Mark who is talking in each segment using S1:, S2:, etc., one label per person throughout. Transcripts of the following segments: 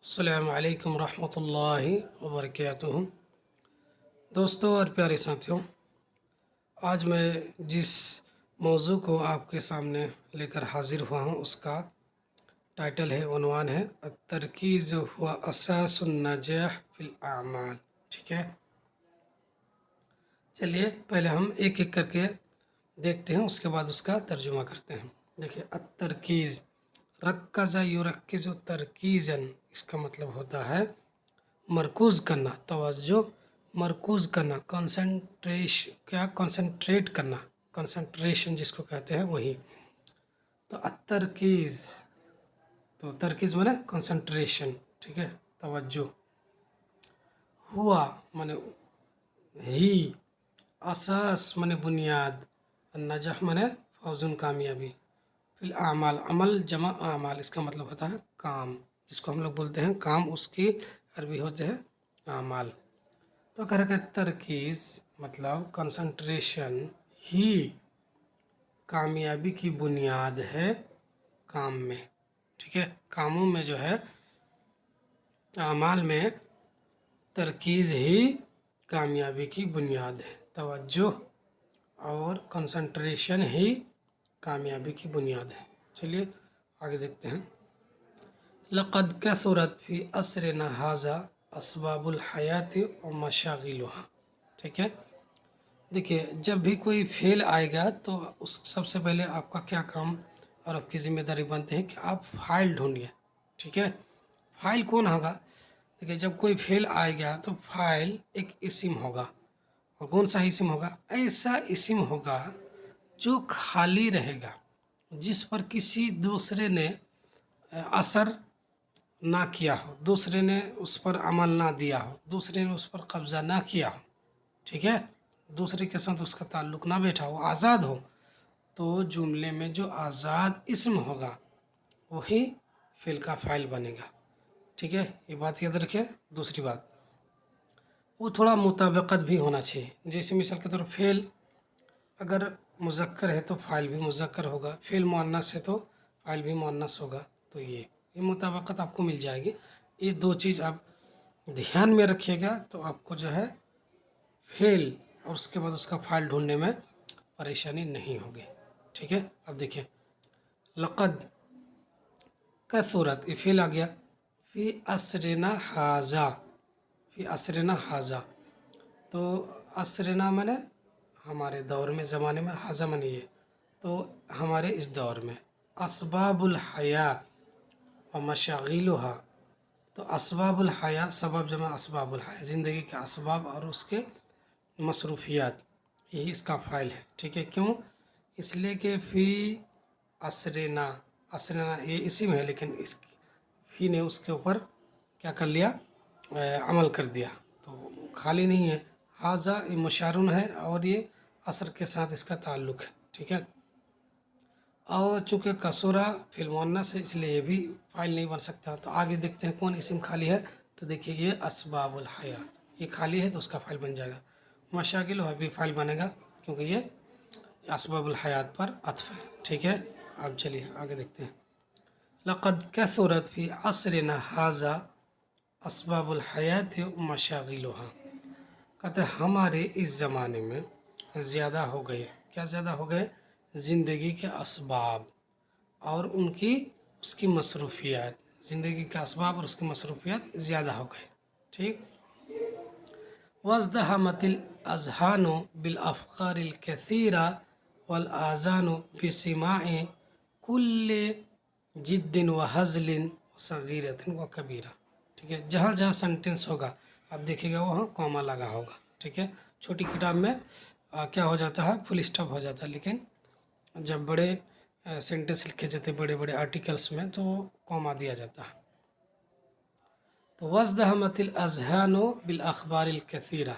S1: السلام علیکم ورحمۃ اللہ وبرکاتہ۔ دوستوں اور پیارے ساتھیوں، آج میں جس موضوع کو آپ کے سامنے لے کر حاضر ہوا ہوں اس کا ٹائٹل ہے، عنوان ہے الترکیز هو اساس النجاح فی الاعمال۔ ٹھیک ہے، چلیے پہلے ہم ایک ایک کر کے دیکھتے ہیں، اس کے بعد اس کا ترجمہ کرتے ہیں۔ دیکھیے، الترکیز، رکز یرکز ترکیزا، اس کا مطلب ہوتا ہے مرکوز کرنا، توجہ مرکوز کرنا، کنسنٹریٹ کرنا، کنسنٹریشن جس کو کہتے ہیں وہی۔ تو الترکیز، تو ترکیز مانے کنسنٹریشن، ٹھیک ہے، توجہ۔ ہوا مانے ہی، اساس مانے بنیاد، النجاح مانے فوز کامیابی، فی الاعمال، عمل جمع اعمال، اس کا مطلب ہوتا ہے کام، جس کو ہم لوگ بولتے ہیں کام، اس کی عربی ہوتے ہیں اعمال۔ تو کہہ رہے کہ ترکیز مطلب کنسنٹریشن ہی کامیابی کی بنیاد ہے کام میں، ٹھیک ہے، کاموں میں جو ہے، اعمال میں ترکیز ہی کامیابی کی بنیاد ہے، توجہ اور کنسنٹریشن ہی کامیابی کی بنیاد ہے۔ چلیے آگے دیکھتے ہیں۔ لقد کثرت فی عصرنا ھذا اسباب الحیات و مشاغلها، ٹھیک ہے۔ دیکھیے، جب بھی کوئی فعل آئے گا تو اس سب سے پہلے آپ کا کیا کام اور آپ کی ذمہ داری بنتے ہیں کہ آپ فاعل ڈھونڈیے، ٹھیک ہے۔ فاعل کون ہوگا؟ دیکھیے، جب کوئی فعل آئے گا تو فاعل ایک اسم ہوگا، اور کون سا اسم ہوگا؟ ایسا اسم ہوگا جو خالی رہے گا، جس پر کسی دوسرے نے اثر نہ کیا ہو، دوسرے نے اس پر عمل نہ دیا ہو، دوسرے نے اس پر قبضہ نہ کیا ہو، ٹھیک ہے، دوسرے کے ساتھ اس کا تعلق نہ بیٹھا ہو، آزاد ہو۔ تو جملے میں جو آزاد اسم ہوگا وہی فعل کا فاعل بنے گا، ٹھیک ہے، یہ بات یاد رکھیں۔ دوسری بات، وہ تھوڑا مطابقت بھی ہونا چاہیے، جیسے مثال کے طور پر فعل اگر مذکر ہے تو فاعل بھی مذکر ہوگا، فعل مؤنث ہے تو فاعل بھی مؤنث ہوگا، تو یہ مطابقت آپ کو مل جائے گی۔ یہ دو چیز آپ دھیان میں رکھیے گا تو آپ کو جو ہے فعل اور اس کے بعد اس کا فاعل ڈھونڈنے میں پریشانی نہیں ہوگی، ٹھیک ہے۔ اب دیکھیں، لقد کثرت، یہ فعل آ گیا، فی عصرنا ھذا، فی عصرنا ھذا، تو عصرنا مانے ہمارے دور میں، زمانے میں، ھذا مانے یہ، تو ہمارے اس دور میں، اسباب الحیاة و مشاغلها، تو اسباب الحیاة، سبب جمع اسباب الحیاة، زندگی کے اسباب اور اس کے مصروفیات، یہی اس کا فاعل ہے، ٹھیک ہے۔ کیوں؟ اس لیے کہ فی عصرنا، عصرنا یہ اسم ہے لیکن اس فی نے اس کے اوپر کیا کر لیا؟ عمل کر دیا، تو خالی نہیں ہے، ھذا یہ مشارن ہے اور یہ عصر کے ساتھ اس کا تعلق ہے، ٹھیک ہے۔ اور چونکہ کسورہ فعل مؤنث ہے اس لیے یہ بھی فاعل نہیں بن سکتا، تو آگے دیکھتے ہیں کون اسم خالی ہے، تو دیکھیے یہ اسباب الحیاة، یہ خالی ہے تو اس کا فاعل بن جائے گا۔ مشاغل بھی فاعل بنے گا کیونکہ یہ اسباب الحیات پر عطف ہے، ٹھیک ہے۔ اب چلیے آگے دیکھتے ہیں۔ لقد کثرت فی عصرنا ھذا اسباب الحیات و مشاغلها، کہتے ہیں ہمارے اس زمانے میں زیادہ ہو گئے، کیا زیادہ ہو گئے؟ زندگی کے اسباب اور اس کی مصروفیات، زندگی کے اسباب اور اس کی مصروفیات زیادہ ہو گئے، ٹھیک۔ وازدحمت الاذہان بالافکار الکثیرہ والاذان بسماع کل جد و ہزل صغیرۃ و کبیرہ، ٹھیک ہے۔ جہاں جہاں سنٹینس ہوگا آپ دیکھیے گا وہاں کوما لگا ہوگا، ٹھیک ہے۔ چھوٹی کتاب میں کیا ہو جاتا ہے؟ فل اسٹاپ ہو جاتا ہے، لیکن جب بڑے سینٹینس لکھے جاتے ہیں بڑے بڑے آرٹیکلس میں تو کوما دیا جاتا ہے۔ تو وازدحمت الاذہان بالاخبار الکثیرہ،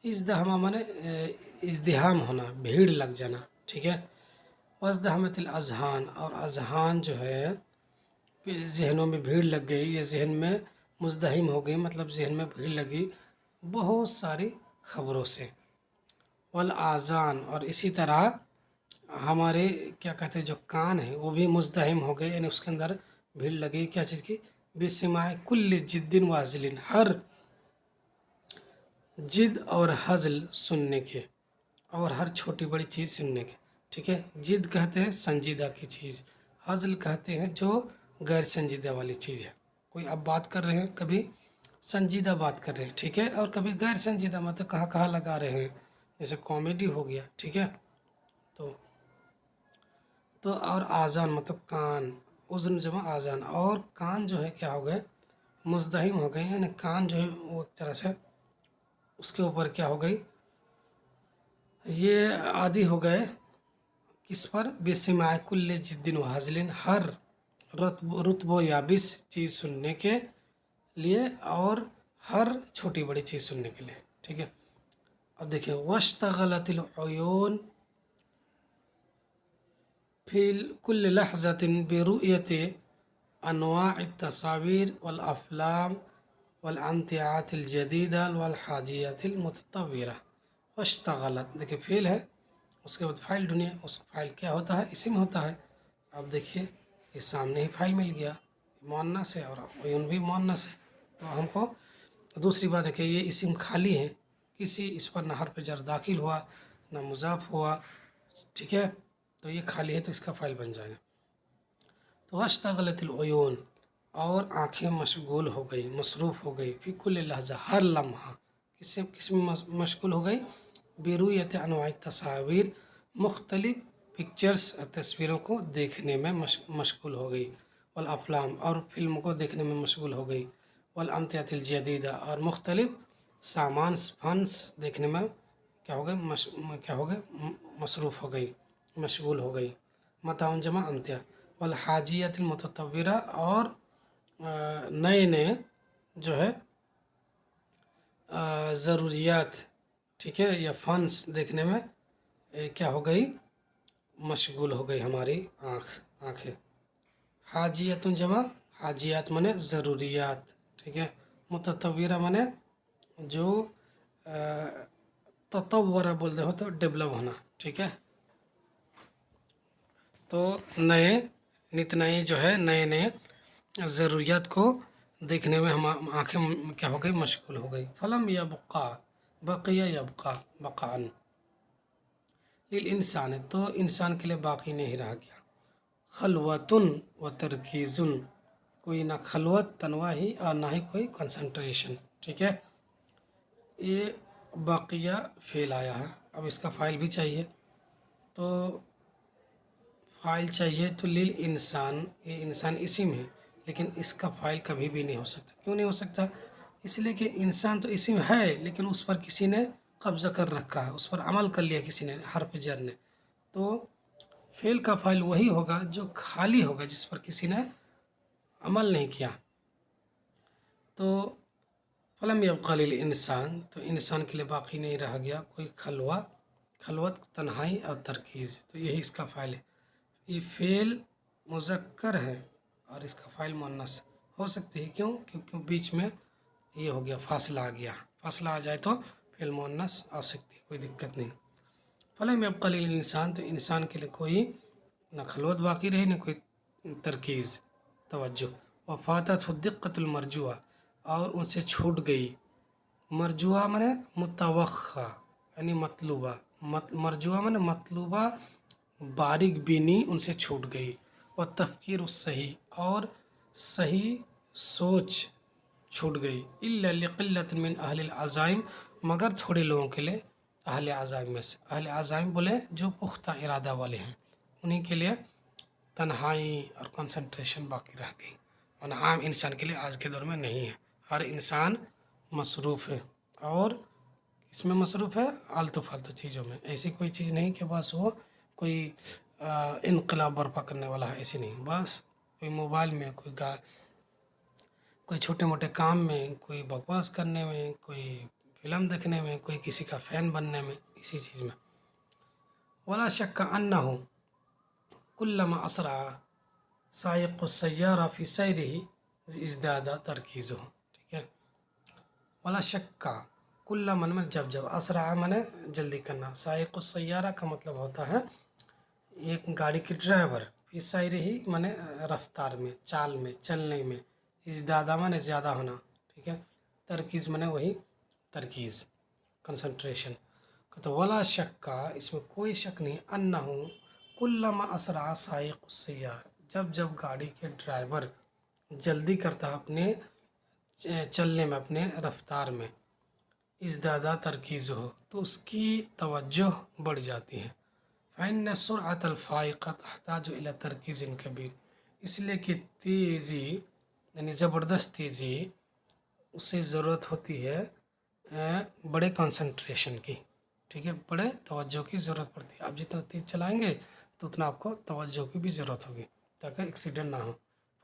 S1: ازدحام مانے ازدحام ہونا، بھیڑ لگ جانا، ٹھیک ہے۔ وازدحمت الاذہان، اور اذہان جو ہے ذہنوں میں بھیڑ لگ گئی، یا ذہن میں مزدحم ہو گئی، مطلب ذہن میں بھیڑ لگی بہت ساری خبروں سے۔ والاذان، اور اسی طرح ہمارے کیا کہتے ہیں جو کان ہیں وہ بھی مزدحم ہو گئے، یعنی اس کے اندر بھیڑ لگی کیا چیز کی؟ बेसिमाए कुल्ल जिद्दिन वाजिलिन, हर जिद और हज़ल सुनने के, और हर छोटी बड़ी चीज़ सुनने के। ठीक है, जिद कहते हैं संजीदा की चीज़, हज़ल कहते हैं जो गैर संजीदा वाली चीज़ है। कोई आप बात कर रहे हैं, कभी संजीदा बात कर रहे हैं, ठीक है, और कभी गैर संजीदा, मतलब कहाँ कहाँ लगा रहे हैं, जैसे कॉमेडी हो गया, ठीक है। तो और आज़ान मतलब कान, उज़न जमा आज़ान, और कान जो है क्या हो गए, मुज़दहिम हो गए, यानी कान जो है वो एक तरह से उसके ऊपर क्या हो गई, ये आदि हो गए किस पर, बेसिमाए कुल्ले जिद्दिन व हाज़िलिन, हर रुतबो याबिस चीज़ सुनने के लिए और हर छोटी बड़ी चीज़ सुनने के लिए। ठीक है, अब देखिए, वश्तगलतिल उयून फिल कुल्ल लहज़तिन बिरुयति अनवाअ तस्वीर वल अफ़लाम वल अमतिआतिल जदीदा वल हाजियातिल मुततव्विरा। वश्तगलत, देखिए फेल है, उसके बाद फाइल ढूंढिए, उस फाइल क्या होता है, इसिम होता है। अब देखिए ये सामने ही फाइल मिल गया, मुअन्नस है और उयून भी मुअन्नस है। तो हमको दूसरी बात है कि ये इसिम खाली है, किसी इस पर ना हर्फ जर दाखिल हुआ ना मुज़ाफ हुआ, ठीक है, तो ये खाली है, तो इसका फाइल बन जाएगा। तो वश्तगलतिल उयून, और आँखें मशगूल हो गई, मसरूफ़ हो गई, फ़ी कुल्ल लहज़ा, हर लम्हा, किस में मशगूल हो गई, बिरुयत अनवाइ तस्वीर, मुख्तलिफ पिक्चर्स तस्वीरों को देखने में मशगूल हो गई, वल अफ़लाम, और फिल्म को देखने में मशगूल हो गई, वल अमतियातिल जदीदा, और मुख्तलिफ सामान फंस देखने में क्या हो गए, क्या हो गए, मसरूफ़ हो गई, मशगूल हो गई। मताउन जमा अमतिया, वल हाजियातिल मुततव्विरा, और नए नए जो है ज़रूरियात, ठीक है, या फंस देखने में क्या हो गई, मशगूल हो गई हमारी आँखें। हाजियतुन जमा, हाजियात माने ज़रूरियात, ठीक है, मुततव्विरा माने जो ततव्वरा बोलते हो तो डेवलप होना, ठीक है। तो नए नित नए जो है नए नए ज़रूरियात को देखने में हम आँखें क्या हो गई, मशगूल हो गई। फलम यबक़ा, बक़िया यबक़ा बक़ान, लिल इंसान, तो इंसान के लिए बाकी नहीं रह गया, खलवतुन व तरकीज़ुन, कोई ना खलवत तनवाही और ना ही कोई कंसंट्रेशन, ठीक है। ये बाकिया फेल आया है, अब इसका फ़ाइल भी चाहिए, तो फ़ाइल चाहिए तो लिल इंसान, ये इंसान इसी में है, लेकिन इसका फ़ाइल कभी भी नहीं हो सकता। क्यों नहीं हो सकता, इसलिए कि इंसान तो इसी में है, लेकिन उस पर किसी ने कब्ज़ा कर रखा है, उस पर अमल कर लिया किसी ने, हर्फ जर ने। तो फेल का फ़ाइल वही होगा जो खाली होगा, जिस पर किसी ने अमल नहीं किया। तो फलम यबक़ा लिल इंसान, तो इंसान के लिए बाकी नहीं रह गया कोई खलवत, तन्हाई और तरकीज़, तो यही इसका फ़ाइल है। ये फ़ेल मुज़क्कर है और इसका फ़ाइल मुअन्नस हो सकती है, क्यों, क्योंकि बीच में ये हो गया, फासला आ गया, फासला आ जाए तो फ़ेल मुअन्नस आ सकती है, कोई दिक्कत नहीं। फलम यबक़ा लिल इंसान, तो इंसान के लिए कोई न खलवत बाकी रही न कोई तरकीज़, तवज्जो। वफ़ातत दिक्कतुल मरजुआ, और उनसे छूट गई, मरजुआ माने मुतवक्खा यानी मतलूबा, मरजुआ माने मतलूबा बारीक बीनी उनसे छूट गई, व तफ़कीर सही, और सही सोच छूट गई, इल्ला लिक़िल्लत मिन अहलिल अज़ाइम, मगर थोड़े लोगों के लिए अहले अज़ाइम में से। अहले अज़ाइम बोले जो पुख्ता इरादा वाले हैं, उन्हीं के लिए तन्हाई और कंसंट्रेशन बाकी रह गई, और आम इंसान के लिए आज के दौर में नहीं है। हर इंसान मसरूफ़ है, और इसमें मसरूफ़ है आलतू फालतू चीज़ों में, ऐसी कोई चीज़ नहीं कि बस वो कोई इनकलाब बर्पा करने वाला है, ऐसी नहीं, बस कोई मोबाइल में, कोई छोटे मोटे काम में, कोई बकवास करने में, कोई फिल्म देखने में, कोई किसी का फ़ैन बनने में, इसी चीज़ में। वला शक्का अन्नहु कुल्लमा असरा साइक़ु सय्यारा फ़ी सैरिही इज़दादा तरकीज़ुहु, ठीक है। वला शक्का, कुल्ला मन में जब जब, असरा माने जल्दी करना, साइक़ु सय्यारा का मतलब होता है एक गाड़ी के ड्राइवर, फ़ी सैरिही माने रफ्तार में, चाल में, चलने में, ازدادا माने ज़्यादा होना, ठीक है। तरकीज़ माने वही तरकीज़, कंसंट्रेशन। तो वला शक्का, इसमें कोई शक नहीं, अन्नहु कुल्लमा असरा साइक सैयारा, जब जब गाड़ी के ड्राइवर जल्दी करता है अपने चलने में, अपने रफ्तार में, इज़्दादा तरकीज़ हो, तो उसकी तवज्जो बढ़ जाती है। फ़इन्न सुरअत अल-फ़ाइक़ा तहताजु इला तरकीज़िन कबीर, इसलिए कि तेज़ी यानी ज़बरदस्त तेज़ी, उसे ज़रूरत होती है बड़े कंसंट्रेशन की, ठीक है, बड़े तवज्जो की ज़रूरत पड़ती है। आप जितना तेज़ चलाएंगे तो उतना आपको तवज्जो की भी ज़रूरत होगी ताकि एक्सीडेंट ना हो।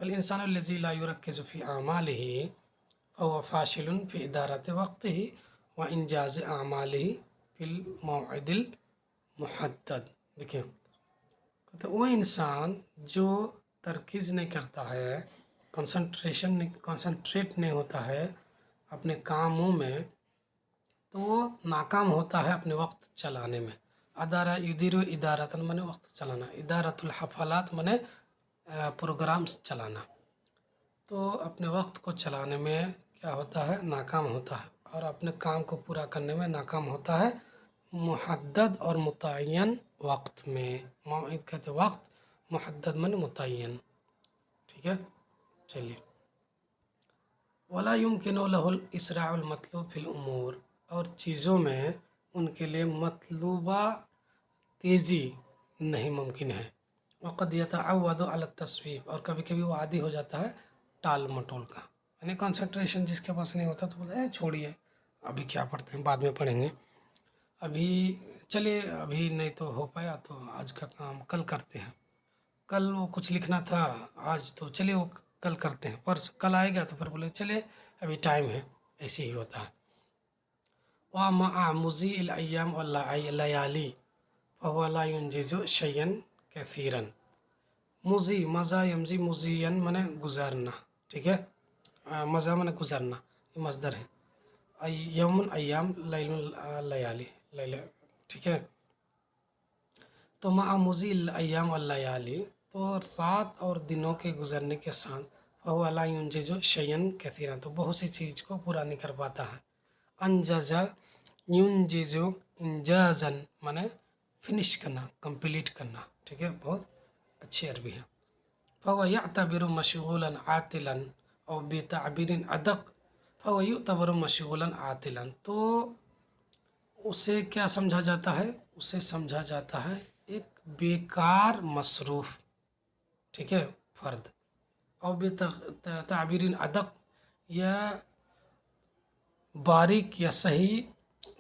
S1: फल इंसान लज़ी ला युरक्किज़ु फ़ी आमालिही फ़हुव फ़ाशिलुन फ़ी इदारत वक़्तिही व इंजाज़ आमालिही फ़िल मौइदिल मुहद्दद। देखिए, तो वो इंसान जो तरकीज़ नहीं करता है, कंसंट्रेट नहीं होता है अपने कामों में, तो वो नाकाम होता है अपने वक्त चलाने में। अदारा युदिरु इदारतन माने वक्त चलाना, इदारतुल हफलात माने प्रोग्राम्स चलाना। तो अपने वक्त को चलाने में क्या होता है, नाकाम होता है, और अपने काम को पूरा करने में नाकाम होता है मुहद्दद और मुतय्यन वक्त में। मौइद कहते वक्त, मुहद्दद माने मुतय्यन, ठीक है। चलिए, वला युमकिनु लहुल इसराउल मतलूब फिल उमूर, और चीज़ों में उनके लिए मतलूबा तेज़ी नहीं मुमकिन है। वक़द यतअव्वदु अला तस्वीब, और कभी कभी वो आदी हो जाता है टाल मटोल का, यानी कंसंट्रेशन जिसके पास नहीं होता तो बोलते हैं छोड़िए अभी क्या पढ़ते हैं, बाद में पढ़ेंगे, अभी चलिए, अभी नहीं तो हो पाया तो आज का काम कल करते हैं, कल वो कुछ लिखना था आज तो चलिए वो कल करते हैं, पर कल आएगा तो फिर बोले चलिए अभी टाइम है, ऐसे ही होता है। व मआ मुज़ीइल अय्याम व लयाली फ़हुव ला युंजिज़ु शय्यन कसीरन। मुज़ी, मज़ा यमज़ी, मुज़ीयन माने गुजारना, ठीक है। मज़ा माने गुजारना, ये मज़दर है। यौमुन अय्याम, लैलुन लयाली, लैला, ठीक है। तो मआ मुज़ीइल अय्याम व लयाली, तो रात और दिनों के गुजरने के साथ फ़हुव ला युंजिज़ु शय्यन कसीरन, तो बहुत सी चीज़ को पूरा नहीं कर पाता है। अंजज़ा युंजिज़ु इंजाज़न माने फिनिश करना, कंप्लीट करना, ठीक है, बहुत अच्छी अरबी है। फ़हुव यअतबिरु मशगूलन आतिलन और बेताबिरिन अदक फ़हुव युअतबरु मशगूलन आतिलन, तो उसे क्या समझा जाता है, उसे समझा जाता है एक बेकार मसरूफ़, ठीक है, फ़र्द। और बेताबिरिन अदक, या बारीक या सही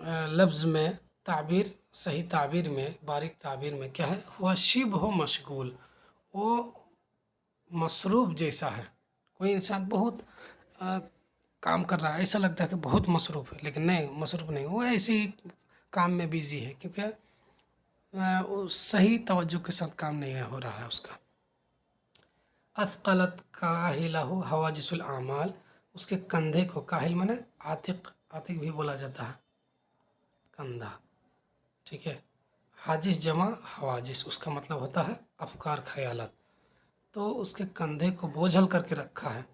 S1: लफ्ज़ में ताबीर, सही ताबीर में, बारीक ताबीर में क्या है, हुआ शिब हो मशगूल, वो मसरूफ़ जैसा है। कोई इंसान बहुत काम कर रहा है, ऐसा लगता है कि बहुत मसरूफ़ है, लेकिन नहीं, मसरूफ़ नहीं, वो ऐसे ही काम में बिज़ी है, क्योंकि वो सही तवज्जो के साथ काम नहीं हो रहा है उसका। अथक़लत काहिलहु हवाजिसुल आमाल, उसके कंधे को, काहिल माने आतिक, आतिक भी बोला जाता है कंधा, ठीक है। हाजिस जमा हवाजिस, उसका मतलब होता है अफकार, ख्यालात, तो उसके कंधे को बोझल करके रखा है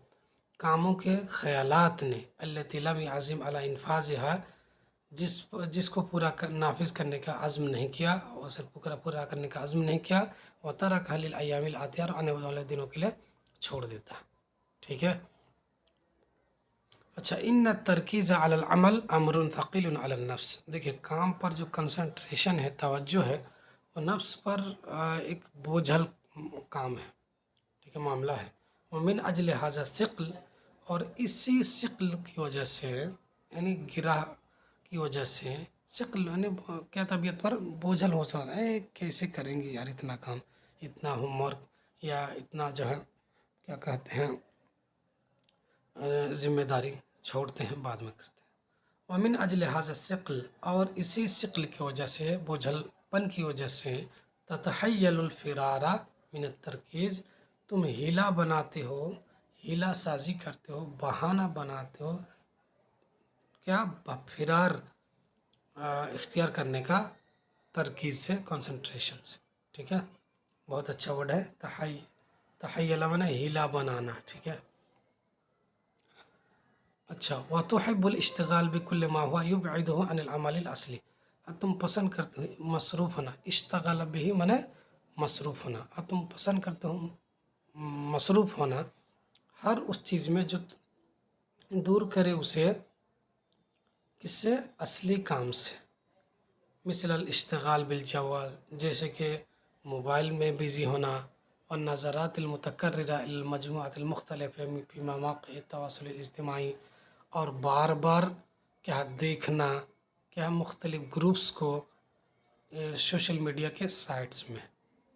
S1: कामों के ख्यालात ने, अल्लती लम याज़िम अला इन्फाज़िहा, जिसको नाफिज करने का अज़्म नहीं किया, और सिर्फ पूरा करने का अज़्म नहीं किया, व तरक लिल अय्यामिल आतिया, और आने वाले दिनों के लिए छोड़ देता, ठीक है। अच्छा, इन्न तरकीज़ अलल अमल अमरुन थक़ीलुन अलन नफ्स, देखिए काम पर जो कंसंट्रेशन है, तवज्जो है, वो नफ्स पर एक बोझल काम है, ठीक है, मामला है। वमिन अजल हाजा सिक़ल, और इसी सिक़ल की वजह से, यानी गिरा की वजह से, सिक़ल यानी क्या, तबीयत पर बोझल हो सकता है, कैसे करेंगे यार इतना काम, इतना होमवर्क, या इतना जो है क्या कहते हैं ज़िम्मेदारी, छोड़ते हैं, बाद में करते हैं। वमिन अजल हाजा सिक़ल, और इसी सिक़ल की वजह से, बोझलपन की वजह से, ततहय्यलुल फ़िरारा मिन तरकीज़, तुम हीला बनाते हो, हीला साजी करते हो, बहाना बनाते हो, क्या, फिरार इख्तियार करने का, तरकीज़ से, कंसंट्रेशन से, ठीक है। बहुत अच्छा वर्ड है तहय्यला माने हीला बनाना, ठीक है। अच्छा वतुहिब्बुल इश्तिगाल बिकुल्लि मा हुआ युबइदुहु अनिल अमलिल असली। अब तुम पसंद करते हो मसरूफ़ होना, इश्तगल बिही माने मसरूफ़ होना। अब तुम पसंद करते हो मसरूफ़ होना हर उस चीज़ में जो दूर करे उसे किससे, असली काम से। मिसल इश्तगाल बिल जवाल, जैसे कि मोबाइल में बिज़ी होना, और नज़रात मुतकर्रिरा मजमुआत मुख्तलिफ फी मवाक़ि तवासुल इज्तिमाई, और बार बार क्या देखना क्या मुख्तलिफ ग्रुप्स को सोशल मीडिया के साइट्स में।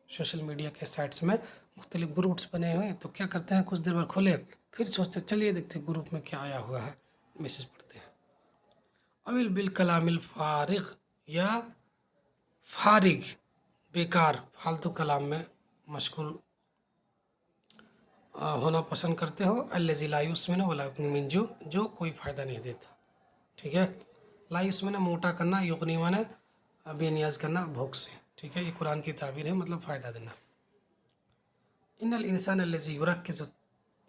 S1: सोशल मीडिया के साइट्स में मुख्तलिफ ग्रुप्स बने हुए हैं, तो क्या करते हैं कुछ देर बाद खोले फिर सोचते चलिए देखते हैं ग्रुप में क्या आया हुआ है, मैसेज पढ़ते हैं। अविल बिल कलामिल फारिग, या फारिग बेकार फालतू कलाम में मशगूल होना पसंद करते हो। अल्लज़ी ला युस्मिनु वला युग़नी मिन जू, जो कोई फ़ायदा नहीं देता। ठीक है, ला युस्मिनु मोटा करना, युग़नी माने बेनियाज करना भूख से। ठीक है, ये कुरान की ताबीर है, मतलब फ़ायदा देना। इन्नल इंसान अल्लज़ी युरक्किज़ु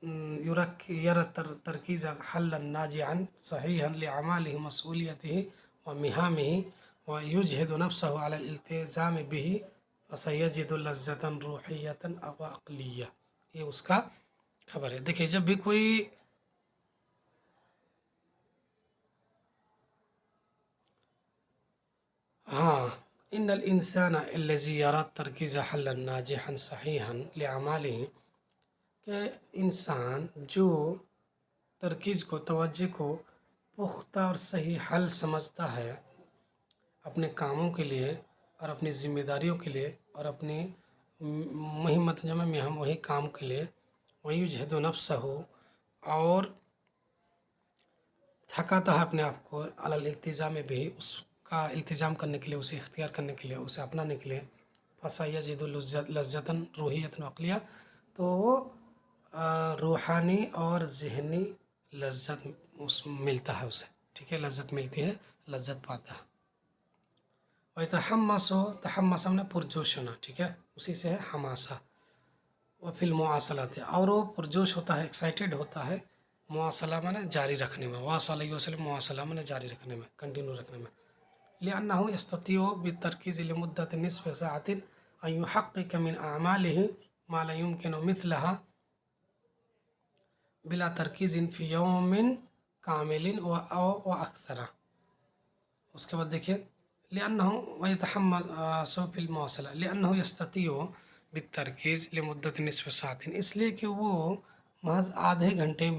S1: यरा तरकीज़ हल्लन नाजिअन सहीहन लिअमालिहि मसऊलियतिहि व मिहामिहि व युजहिदु नफ्सहु अलल इल्तिज़ामि बिही फसयजिदु लज़्ज़तन रूहियतन व अक़लिया। ये उसका खबर है। देखिए जब भी कोई हाँ, इन्नल इंसान अल्लज़ी यरा तरकीज़ हल्लन नाजिहन सहीहन लिअमालिहि, कि इंसान जो तरकीज़ को तवज्जो को पुख्ता और सही हल समझता है अपने कामों के लिए और अपनी ज़िम्मेदारियों के लिए और अपनी मुहिम्मत जमा में हम वही काम के लिए वही जहद नफ्सहु, और थकाता है अपने आप को अलल इल्तिज़ाम में भी, उसका इल्तिज़ाम करने के लिए, उसे इख्तियार करने के लिए, उसे अपनाने के लिए। फसयजिदु लज़्ज़तन रूहियतन अक़लिया, तो वो रूहानी और ज़हनी लज़्ज़त उस मिलता है उसे। ठीक है, लज़्ज़त मिलती है, लज़्ज़त पाता है। और तहम्मस हमने पुरजोश होना। ठीक है, उसी से है हमासा। वह फिल मुआसलात है, और वो पुरजोश होता है, एक्साइटेड होता है। मुआसला माने जारी रखने में, वासला वसलम मुआसला माने जारी रखने में, कंटिन्यू रखने में। लिअन्नहु यस्ततिउ बितरकीज़ लिमुद्दत निस्फ़ साअतिन अन युहक़्क़िक़ मिन अअमालिहि मा ला युमकिनु मिथलहा बिला तरकीज़िन फ़ी यौमिन कामिलिन व अक्सरा। उसके बाद देखिए लिअन्नहु वयतहम्मसु फ़िल मुवासला लिअन्नहु यस्ततिउ बितरकीज़ लिमुद्दत निस्फ़ साअतिन, इसलिए कि वो महज आधे घंटे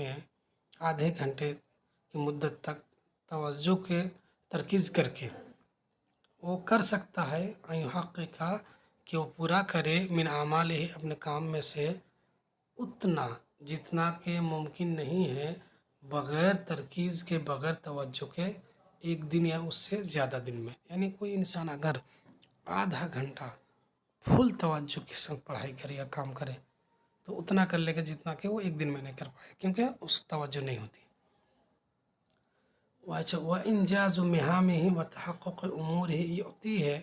S1: की मुद्दत तक तवज्जो के तरकीज़ करके वो कर सकता है। अयुहक़्क़िक़ा, कि वो पूरा करे, मिन आमालिही, अपने काम में से, उतना जितना कि मुमकिन नहीं है बग़ैर तरकीज़ के, बग़ैर तवज्जो के, एक दिन या उससे ज़्यादा दिन में। यानी कोई इंसान अगर आधा घंटा फुल तवज्जो के संग पढ़ाई करे या काम करे तो उतना कर लेगा जितना कि वो एक दिन में नहीं कर पाए, क्योंकि उस तवज्जो नहीं होती। अच्छा व इंजाज़ मिहामिही व तहक़्क़ुक़ उमूरिही युअतीहि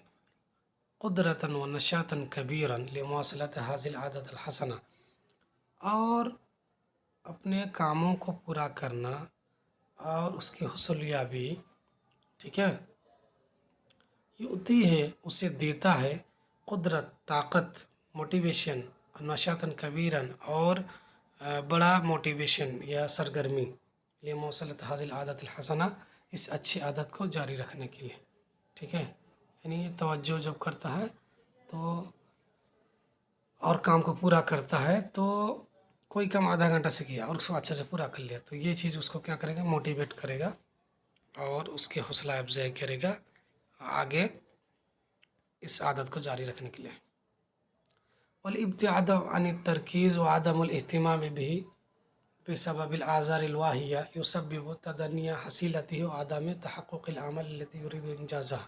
S1: क़ुदरतन व नशातन कबीरन लिमुवासलत हाज़िल आदत अल हसना, और अपने कामों को पूरा करना और उसकी हुसूलियाबी, ठीक है, युती है, उसे देता है, कुदरत ताकत, मोटिवेशन, नशातन कबीरन, और बड़ा मोटिवेशन या सरगर्मी, लिए मौसलत हाजिल आदत हसना, इस अच्छी आदत को जारी रखने के लिए। ठीक है, यानी ये तवज्जो जब करता है तो और काम को पूरा करता है, तो कोई काम आधा घंटा से किया और उसको अच्छे से पूरा कर लिया, तो ये चीज़ उसको क्या करेगा, मोटिवेट करेगा और उसकी हौसला अफजाई करेगा आगे इस आदत को जारी रखने के लिए। वल इब्तिआद अन तरकीज़ व अदमुल इहतिमाम बिही बिसबबिल आज़ारिल वाहिया युसब्बिबु तदनिया हसीलतिही व अदम तहक़्क़ुक़िल अमल अल्लती युरीदु इंजाज़हा।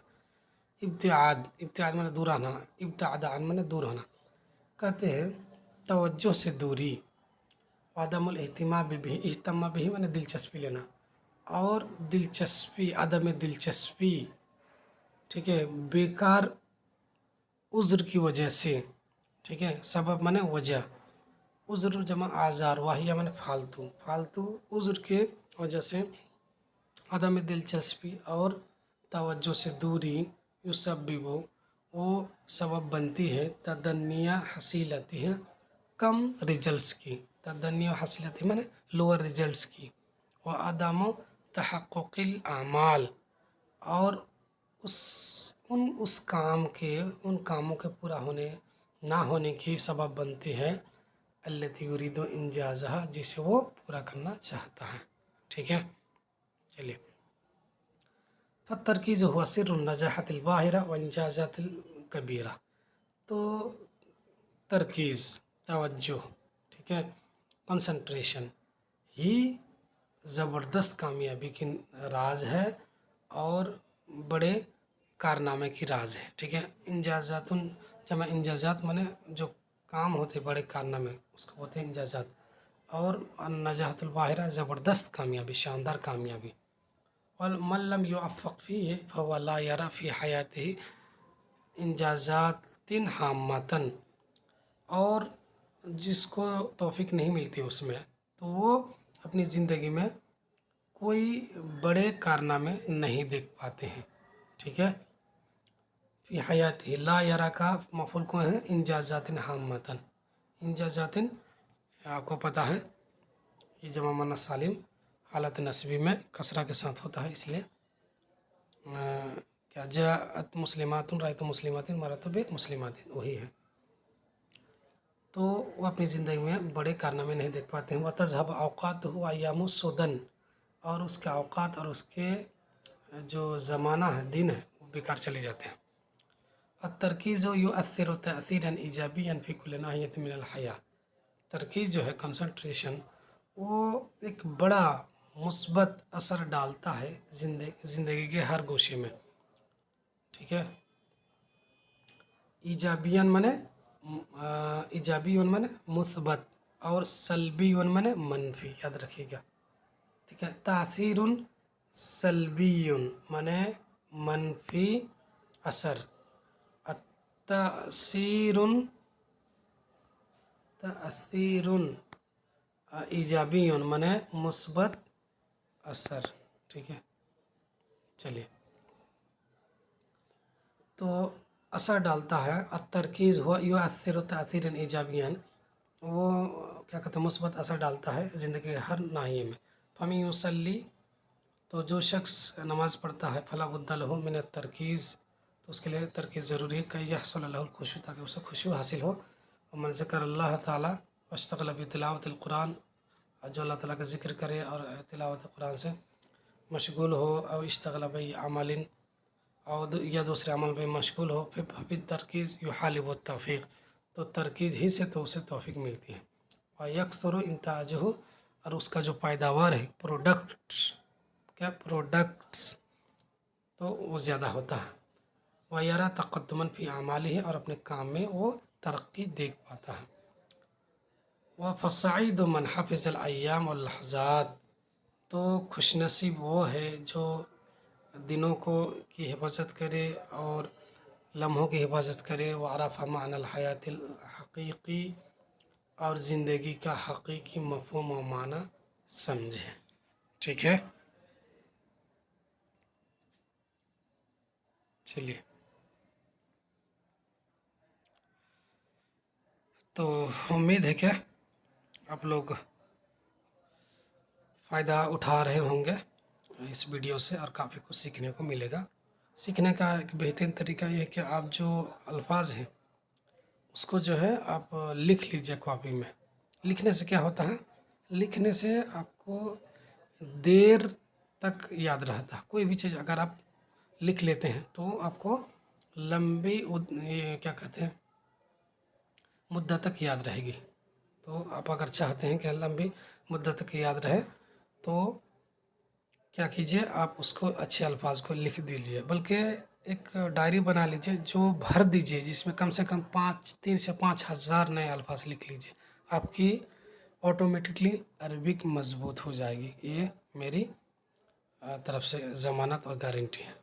S1: इब्तिआद माने दूर रहना, इब्तिआद अन माने दूर होना। कहते हैं तवज्जो से दूरी, अदमुल इहतिमाम बिही, इहतिमाम बिही माने दिलचस्पी लेना, और दिलचस्पी, अदम दिलचस्पी, ठीक है, बेकार उज़्र की वजह से, ठीक है, सबब माने वजह, उज़्र जमा आज़ार, वाहिया मैंने फालतू, फालतू उज़्र के वजह से अदम दिलचस्पी और तवज्जो से दूरी युसब्बिबु वो सबब बनती है तदन्निया हसीलती है कम रिजल्ट्स की, तदन्निया हसीलती मैंने लोअर रिजल्ट्स की, व अदम तहक़्क़ुक़िल आमाल और उस काम के उन कामों के पूरा होने ना होने की सबब बनती है अल्लती युरीदु इंजाज़हा जिसे वो पूरा करना चाहता है। ठीक है, चलिए। फ़त्तरकीज़ हुआ सिर्रुन नजाहतिल बाहिरा व इंजाज़ातिल कबीरा। तो तरकीज़, तवज्जो, ठीक है, कंसंट्रेशन ही ज़बरदस्त कामयाबी की राज है और बड़े कारनामे की राज है। ठीक है, इंजाज़ातुन जमा इंजाज़ात माने जो काम होते बड़े कारनामे उसको बोलते हैं इंजाज़ात, और नजाहतुल बाहिरा ज़बरदस्त कामयाबी, शानदार कामयाबी। और मल्लम युअफ़्फ़क़ फ़ीहि फ़हुव ला यरा फ़ी हयातिही इंजाज़ातिन हाम्मतन, और जिसको तौफ़ीक नहीं मिलती उसमें तो वो अपनी ज़िंदगी में कोई बड़े कारनामे नहीं देख पाते हैं। ठीक है, फ़ी हयातिही ला यरा का मफ़ूल कौन है, इंजाज़ातिन हाम्मतन। इंजाज़ातिन आपको पता है ये जमा मुअन्नस सालिम हालत नस्बी में कसरा के साथ होता है, इसलिए क्या जाअत मुस्लिमातुन रायतु मुस्लिमातिन मरतु बि मुस्लिमातिन वही है। तो वो अपनी ज़िंदगी में बड़े कारनामे नहीं देख पाते हैं। व तज़हब औक़ातुहु व अय्यामुहु सुदन, और उसके औक़ात और उसके जो ज़माना है, दिन है, वो बेकार चले जाते हैं। अत-तरकीज़ युअस्सिरु तअसीरन इजाबिय्यन फ़ी कुल्लि नाहियतिन मिनल हया। तरकीज़ जो है, कंसंट्रेशन, वो एक बड़ा मुस्बत असर डालता है ज़िंदगी के हर गोशे में। ठीक है, ईजाबियन माने ईजाबियन माने मुस्बत और सल्बियन माने मनफी, याद रखिएगा। ठीक है, तासीरुन सल्बियुन माने मनफी असर, तासीरुन ईजाबियुन माने मुस्बत असर। ठीक है, चलिए। तो असर डालता है, तरकीज़ हुआ युअस्सिरु तासीरन ईजाबियन, वो क्या कहते हैं, मुस्बत असर डालता है ज़िंदगी के हर नाहिये में। फमी युसल्ली, तो जो शख्स नमाज़ पढ़ता है, फला बुद्दा लहू मिन तरकीज़, तो उसके लिए तरकीज़ ज़रूरी है, कई यहसुल लहुल खुशू, ताकि उसे खुशू हासिल हो। और मन ज़िक्र अल्लाह ताला वश्तग़ल बितिलावतिल कुरान, जो अल्लाह ताला का ज़िक्र करे और तिलावत कुरान से मशगूल हो, और इश्तग़ल बि अमलिन, और या दूसरे अमल में मशगूल हो, फिर तरकीज़ युहालिबु तौफ़ीक़, तो तरकीज़ ही से तो उसे तौफ़ीक मिलती है। और यकसुरु इंताजुहु, और उसका जो पैदावार है, प्रोडक्ट्स, तो वो ज़्यादा होता है। वह यरा तक़द्दुमन फ़ी अमालिही, और अपने काम में वो तरक्की देख पाता है। वह फ़स्सईदु मन हफ़िज़ल अय्याम वल लहज़ात, तो खुशनसीब वो है जो दिनों को की हिफाजत करे और लम्हों की हिफाजत करे। व अरफ़ा मानल हयातिल हक़ीक़ी, और ज़िंदगी का हक़ीक़ी मफ़हूम व माना समझे। ठीक है, चलिए। तो उम्मीद है क्या आप लोग फ़ायदा उठा रहे होंगे इस वीडियो से, और काफ़ी कुछ सीखने को मिलेगा। सीखने का एक बेहतरीन तरीका ये है कि आप जो अल्फाज हैं उसको जो है आप लिख लीजिए कॉपी में। लिखने से क्या होता है, लिखने से आपको देर तक याद रहता है। कोई भी चीज़ अगर आप लिख लेते हैं तो आपको लंबी ये क्या कहते हैं, मुद्दत तक याद रहेगी। तो आप अगर चाहते हैं कि लंबी मुद्दत तक याद रहे तो क्या कीजिए, आप उसको अच्छे अल्फाज को लिख दीजिए, बल्कि एक डायरी बना लीजिए जो भर दीजिए, जिसमें कम से कम 3 से 5 हज़ार नए अल्फाज लिख लीजिए। आपकी ऑटोमेटिकली अरबिक मजबूत हो जाएगी। ये मेरी तरफ से ज़मानत और गारंटी है।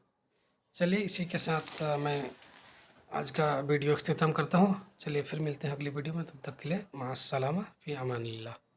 S1: चलिए, इसी के साथ मैं آج کا ویڈیو اختتام کرتا ہوں. چلیے پھر ملتے ہیں اگلی ویڈیو میں. تب تک کے لیے مع السلامہ فی امان اللہ.